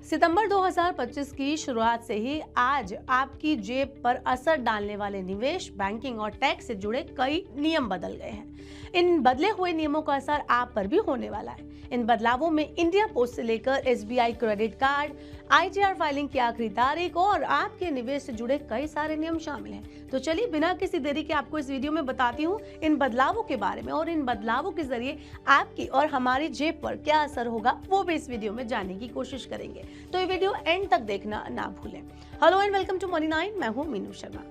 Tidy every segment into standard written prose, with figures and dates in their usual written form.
सितंबर 2025 की शुरुआत से ही आज आपकी जेब पर असर डालने वाले निवेश, बैंकिंग और टैक्स से जुड़े कई नियम बदल गए हैं। इन बदले हुए नियमों का असर आप पर भी होने वाला है। इन बदलावों में इंडिया पोस्ट से लेकर SBI credit card, ITR filing की आखिरी तारीख और आपके निवेश से जुड़े कई सारे नियम शामिल हैं। तो चलिए बिना किसी देरी के आपको इस वीडियो में बताती हूँ इन बदलावों के बारे में, और इन बदलावों के जरिए आपकी और हमारी जेब पर क्या असर होगा वो भी इस वीडियो में जानने की कोशिश करेंगे। तो ये वीडियो एंड तक देखना ना भूलें। Hello and welcome to Money 9, मैं हूँ मीनू शर्मा।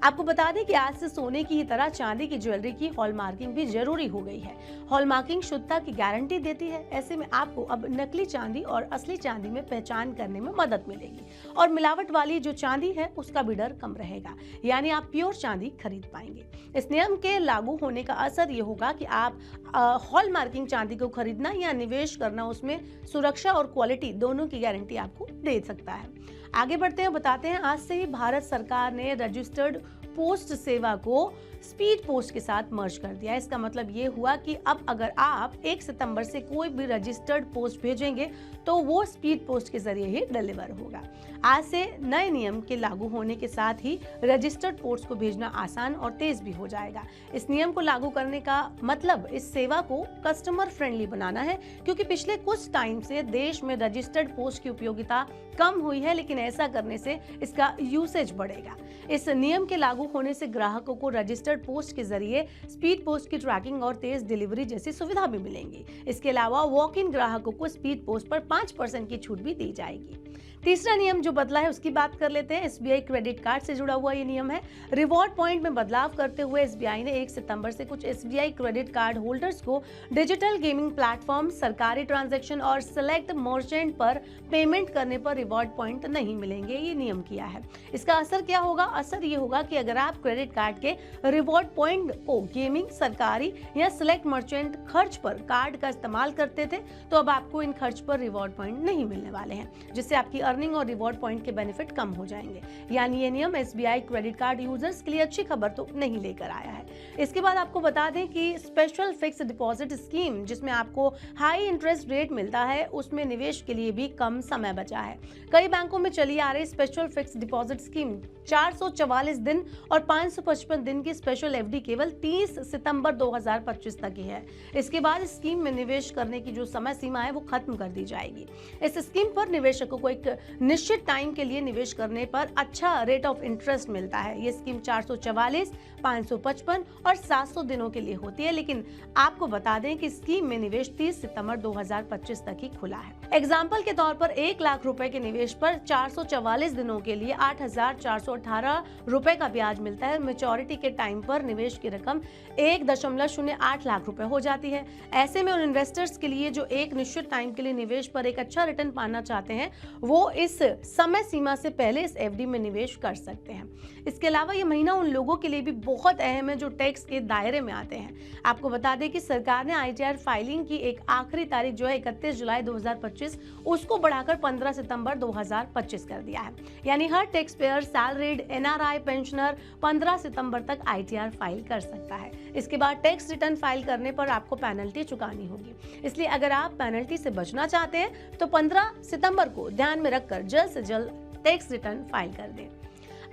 आपको बता दें कि आज से सोने की ही तरह चांदी की ज्वेलरी की हॉलमार्किंग भी जरूरी हो गई है। हॉलमार्किंग शुद्धता की गारंटी देती है। ऐसे में आपको अब नकली चांदी और असली चांदी में पहचान करने में मदद मिलेगी, और मिलावट वाली जो चांदी है उसका भी डर कम रहेगा, यानी आप प्योर चांदी खरीद पाएंगे। इस नियम के लागू होने का असर ये होगा कि आप हॉलमार्किंग चांदी को खरीदना या निवेश करना, उसमें सुरक्षा और क्वालिटी दोनों की गारंटी आपको दे सकता है। आगे बढ़ते हैं, बताते हैं आज से ही भारत सरकार ने रजिस्टर्ड पोस्ट सेवा को स्पीड पोस्ट के साथ मर्ज कर दिया। इसका मतलब ये हुआ कि अब अगर आप 1 सितंबर से कोई भी रजिस्टर्ड पोस्ट भेजेंगे तो वो स्पीड पोस्ट के जरिए ही डिलीवर होगा। आज से नए नियम के लागू होने के साथ ही रजिस्टर्ड पोस्ट को भेजना आसान और तेज भी हो जाएगा। इस नियम को लागू करने का मतलब इस सेवा को कस्टमर फ्रेंडली बनाना है, क्योंकि पिछले कुछ टाइम से देश में रजिस्टर्ड पोस्ट की उपयोगिता कम हुई है, लेकिन ऐसा करने से इसका यूसेज बढ़ेगा। इस नियम के लागू होने से ग्राहकों को रजिस्टर्ड पोस्ट के जरिए स्पीड पोस्ट की ट्रैकिंग और तेज डिलीवरी जैसी सुविधा भी मिलेंगी। इसके अलावा वॉक इन ग्राहकों को स्पीड पोस्ट पर 5% की छूट भी दी जाएगी। तीसरा नियम जो बदला है उसकी बात कर लेते हैं। एसबीआई क्रेडिट कार्ड से जुड़ा हुआ ये नियम है। रिवॉर्ड पॉइंट में बदलाव करते हुए एसबीआई ने 1 सितंबर से कुछ एसबीआई क्रेडिट कार्ड होल्डर्स को डिजिटल गेमिंग प्लेटफॉर्म, सरकारी ट्रांजैक्शन और सिलेक्ट मर्चेंट पर पेमेंट करने पर रिवॉर्ड पॉइंट नहीं मिलेंगे, ये नियम किया है। इसका असर क्या होगा? असर ये होगा कि अगर आप क्रेडिट कार्ड के रिवॉर्ड पॉइंट को गेमिंग, सरकारी या सिलेक्ट मर्चेंट खर्च पर कार्ड का इस्तेमाल करते थे, तो अब आपको इन खर्च पर रिवॉर्ड पॉइंट नहीं मिलने वाले हैं, जिससे आपकी अर्निंग और रिवॉर्ड पॉइंट के बेनिफिट कम हो जाएंगे। यानी ये नियम एसबीआई क्रेडिट कार्ड यूजर्स के लिए अच्छी खबर तो नहीं लेकर आया है। इसके बाद आपको बता दें कि स्पेशल फिक्स डिपॉजिट स्कीम, जिसमें आपको हाई इंटरेस्ट रेट मिलता है, उसमें निवेश के लिए भी कम समय बचा है। कई बैंकों में चली आ रही स्पेशल फिक्स डिपॉजिट स्कीम 444 दिन और 555 दिन की स्पेशल एफडी केवल 30 सितंबर 2025 तक ही है। इसके बाद स्कीम में निवेश करने की जो समय सीमा है वो खत्म कर दी जाएगी। इस स्कीम पर निवेशकों को एक निश्चित टाइम के लिए निवेश करने पर अच्छा रेट ऑफ इंटरेस्ट मिलता है। ये स्कीम 444, 555 और 700 दिनों के लिए होती है, लेकिन आपको बता दें कि स्कीम में निवेश 30 सितंबर 2025 तक ही खुला है। एग्जाम्पल के तौर पर 1 लाख रुपए के निवेश पर 444 दिनों के लिए 8,418 रुपए का ब्याज मिलता है। मैच्योरिटी के टाइम पर निवेश की रकम 1.08 लाख रुपए हो जाती है। ऐसे में उन इन्वेस्टर्स के लिए जो एक निश्चित टाइम के लिए निवेश पर एक अच्छा रिटर्न पाना चाहते हैं, वो इस समय सीमा से पहले इस एफडी में निवेश कर सकते हैं। इसके अलावा ये महीना उन लोगों के लिए भी बहुत अहम है जो टैक्स के दायरे में आते हैं। आपको बता दें कि सरकार ने आईटीआर फाइलिंग की एक आखिरी तारीख जो है 31 जुलाई 2025 उसको बढ़ाकर 15 सितंबर 2025 कर दिया है। यानी हर tax payer, salaried, NRI, pensioner 15 सितंबर तक आईटीआर फाइल कर सकता है। इसके बाद टैक्स रिटर्न फाइल करने पर आपको पेनल्टी चुकानी होगी। इसलिए अगर आप पेनल्टी से बचना चाहते हैं तो 15 सितंबर को ध्यान में रखकर जल्द से जल्द टैक्स रिटर्न फाइल कर दें।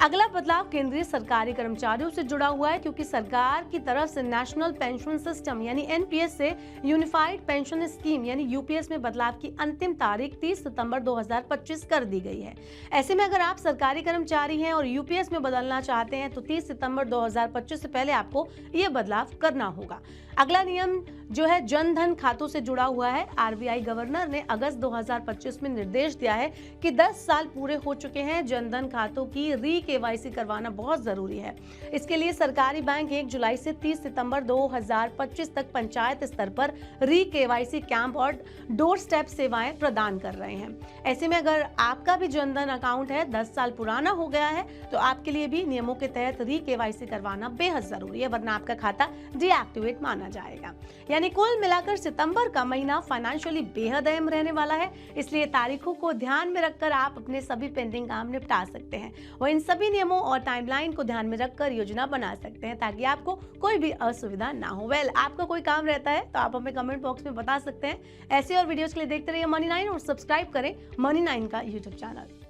अगला बदलाव केंद्रीय सरकारी कर्मचारियों से जुड़ा हुआ है, क्योंकि सरकार की तरफ से नेशनल पेंशन सिस्टम यानी एनपीएस से यूनिफाइड पेंशन स्कीम यानी यूपीएस में बदलाव की अंतिम तारीख 30 सितंबर 2025 कर दी गई है। ऐसे में अगर आप सरकारी कर्मचारी हैं और यूपीएस में बदलना चाहते हैं तो 30 सितंबर 2025 से पहले आपको यह बदलाव करना होगा। अगला नियम जो है जन धन खातों से जुड़ा हुआ है। आरबीआई गवर्नर ने अगस्त 2025 में निर्देश दिया है कि 10 साल पूरे हो चुके हैं, जन धन खातों की केवाईसी करवाना बहुत जरूरी है। इसके लिए सरकारी बैंक 1 जुलाई से 30 सितंबर 2025 तक पंचायत स्तर पर केवाईसी कैंप और डोर स्टेप सेवाएं प्रदान कर रहे हैं। ऐसे में अगर आपका भी जनधन अकाउंट है, 10 साल पुराना हो गया है, तो आपके लिए भी नियमों के तहत केवाईसी करवाना बेहद जरूरी है, वरना आपका खाता डीएक्टिवेट माना जाएगा। यानी कुल मिलाकर सितंबर का महीना फाइनेंशियली बेहद अहम रहने वाला है। इसलिए तारीखों को ध्यान में रखकर आप अपने सभी पेंडिंग काम निपटा सकते हैं। और इन सभी नियमों और टाइमलाइन को ध्यान में रखकर योजना बना सकते हैं ताकि आपको कोई भी असुविधा ना हो। आपका कोई काम रहता है तो आप हमें कमेंट बॉक्स में बता सकते हैं। ऐसे और वीडियोस के लिए देखते रहिए मनी 9 और सब्सक्राइब करें मनी 9 का यूट्यूब चैनल।